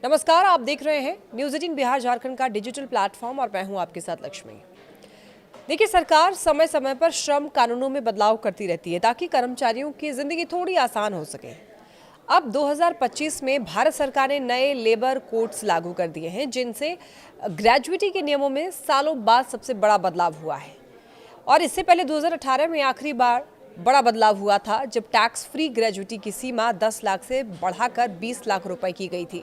नमस्कार, आप देख रहे हैं न्यूज़ 18 बिहार झारखंड का डिजिटल प्लेटफॉर्म और मैं हूं आपके साथ लक्ष्मी। देखिए, सरकार समय समय पर श्रम कानूनों में बदलाव करती रहती है ताकि कर्मचारियों की जिंदगी थोड़ी आसान हो सके। अब 2025 में भारत सरकार ने नए लेबर कोड्स लागू कर दिए हैं, जिनसे ग्रेजुएटी के नियमों में सालों बाद सबसे बड़ा बदलाव हुआ है। और इससे पहले 2018 में आखिरी बार बड़ा बदलाव हुआ था, जब टैक्स फ्री ग्रेजुएटी की सीमा 10 लाख से बढ़ाकर 20 लाख रुपए की गई थी।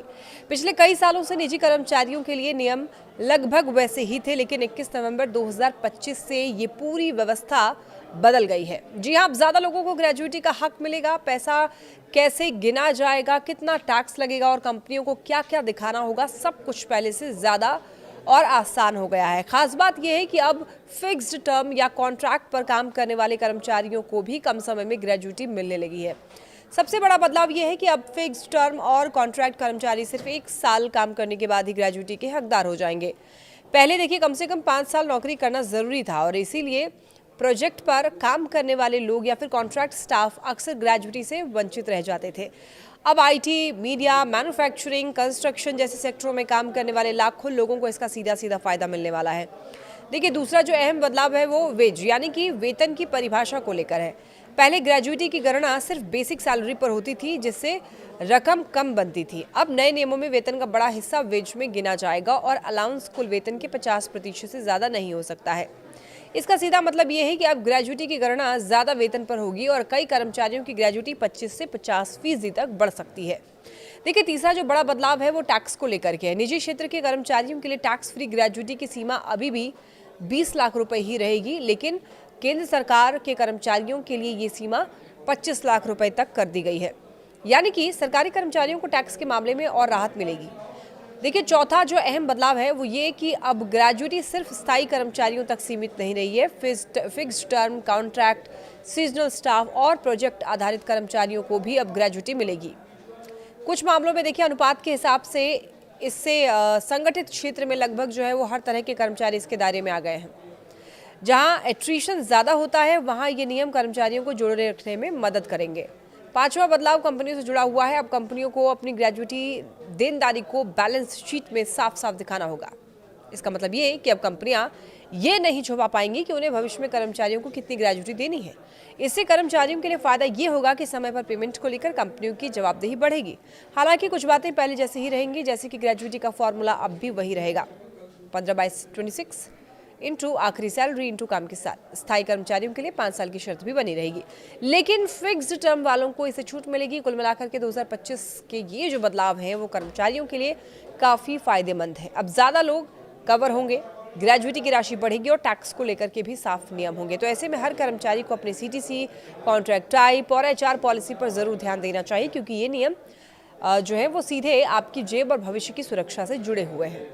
पिछले कई सालों से निजी कर्मचारियों के लिए नियम लगभग वैसे ही थे, लेकिन 21 नवंबर 2025 से ये पूरी व्यवस्था बदल गई है। जी हाँ, अब ज्यादा लोगों को ग्रेजुएटी का हक मिलेगा। पैसा कैसे गिना जाएगा, कितना टैक्स लगेगा और कंपनियों को क्या क्या दिखाना होगा, सब कुछ पहले से ज्यादा और आसान हो गया है। खास बात यह है कि अब फिक्स्ड टर्म या कॉन्ट्रैक्ट पर काम करने वाले कर्मचारियों को भी कम समय में ग्रेजुएटी मिलने लगी है। सबसे बड़ा बदलाव यह है कि अब फिक्स्ड टर्म और कॉन्ट्रैक्ट कर्मचारी सिर्फ 1 साल काम करने के बाद ही ग्रेजुएटी के हकदार हो जाएंगे। पहले देखिए, कम से कम 5 साल नौकरी करना जरूरी था और इसीलिए प्रोजेक्ट पर काम करने वाले लोग या फिर कॉन्ट्रैक्ट स्टाफ अक्सर ग्रेजुएटी से वंचित रह जाते थे। अब आईटी, मीडिया, मैन्युफैक्चरिंग, कंस्ट्रक्शन जैसे सेक्टरों में काम करने वाले लाखों लोगों को इसका सीधा सीधा फायदा मिलने वाला है। देखिए, दूसरा जो अहम बदलाव है वो वेज यानी कि वेतन की परिभाषा को लेकर है। पहले ग्रेजुएटी की गणना सिर्फ बेसिक सैलरी पर होती थी, जिससे रकम कम बनती थी। अब नए नियमों में वेतन का बड़ा हिस्सा वेज में गिना जाएगा और अलाउंस कुल वेतन के 50% से ज्यादा नहीं हो सकता है। इसका सीधा मतलब ये है कि अब ग्रेजुएटी की गणना ज्यादा वेतन पर होगी और कई कर्मचारियों की ग्रेजुएटी 25 से 50% तक बढ़ सकती है। देखिए, तीसरा जो बड़ा बदलाव है वो टैक्स को लेकर के है। निजी क्षेत्र के कर्मचारियों के लिए टैक्स फ्री ग्रेजुएटी की सीमा अभी भी 20 लाख रुपए ही रहेगी, लेकिन केंद्र सरकार के कर्मचारियों के लिए ये सीमा 25 लाख रुपए तक कर दी गई है। यानी कि सरकारी कर्मचारियों को टैक्स के मामले में और राहत मिलेगी। देखिए, चौथा जो अहम बदलाव है वो ये कि अब ग्रेजुएटी सिर्फ स्थायी कर्मचारियों तक सीमित नहीं रही है। Fixed term, contract, seasonal staff और प्रोजेक्ट आधारित कर्मचारियों को भी अब ग्रेजुएटी मिलेगी। कुछ मामलों में देखिए, अनुपात के हिसाब से इससे संगठित क्षेत्र में लगभग जो है वो हर तरह के कर्मचारी इसके दायरे में आ गए हैं। जहां एट्रिशन ज्यादा होता है, वहां ये नियम कर्मचारियों को जोड़े रखने में मदद करेंगे। पांचवा बदलाव कंपनियों से जुड़ा हुआ है। अब कंपनियों को अपनी ग्रेजुएटी देनदारी को बैलेंस शीट में साफ साफ दिखाना होगा। इसका मतलब ये कि अब कंपनियां ये नहीं छुपा पाएंगी कि उन्हें भविष्य में कर्मचारियों को कितनी ग्रेजुएटी देनी है। इससे कर्मचारियों के लिए फायदा ये होगा कि समय पर पेमेंट को लेकर कंपनियों की जवाबदेही बढ़ेगी। हालांकि कुछ बातें पहले जैसे ही रहेंगी, जैसे कि ग्रेजुएटी का फॉर्मूला अब भी वही रहेगा, 15/26 इंटू आखिरी सैलरी इंटू काम के साथ। स्थायी कर्मचारियों के लिए 5 साल की शर्त भी बनी रहेगी, लेकिन फिक्स्ड टर्म वालों को इसे छूट मिलेगी। कुल मिलाकर के 2025 के ये जो बदलाव हैं वो कर्मचारियों के लिए काफी फायदेमंद है। अब ज्यादा लोग कवर होंगे, ग्रेजुएटी की राशि बढ़ेगी और टैक्स को लेकर के भी साफ नियम होंगे। तो ऐसे में हर कर्मचारी को अपने सीटीसी, कॉन्ट्रैक्ट टाइप और एचआर पॉलिसी पर जरूर ध्यान देना चाहिए, क्योंकि ये नियम जो है वो सीधे आपकी जेब और भविष्य की सुरक्षा से जुड़े हुए हैं।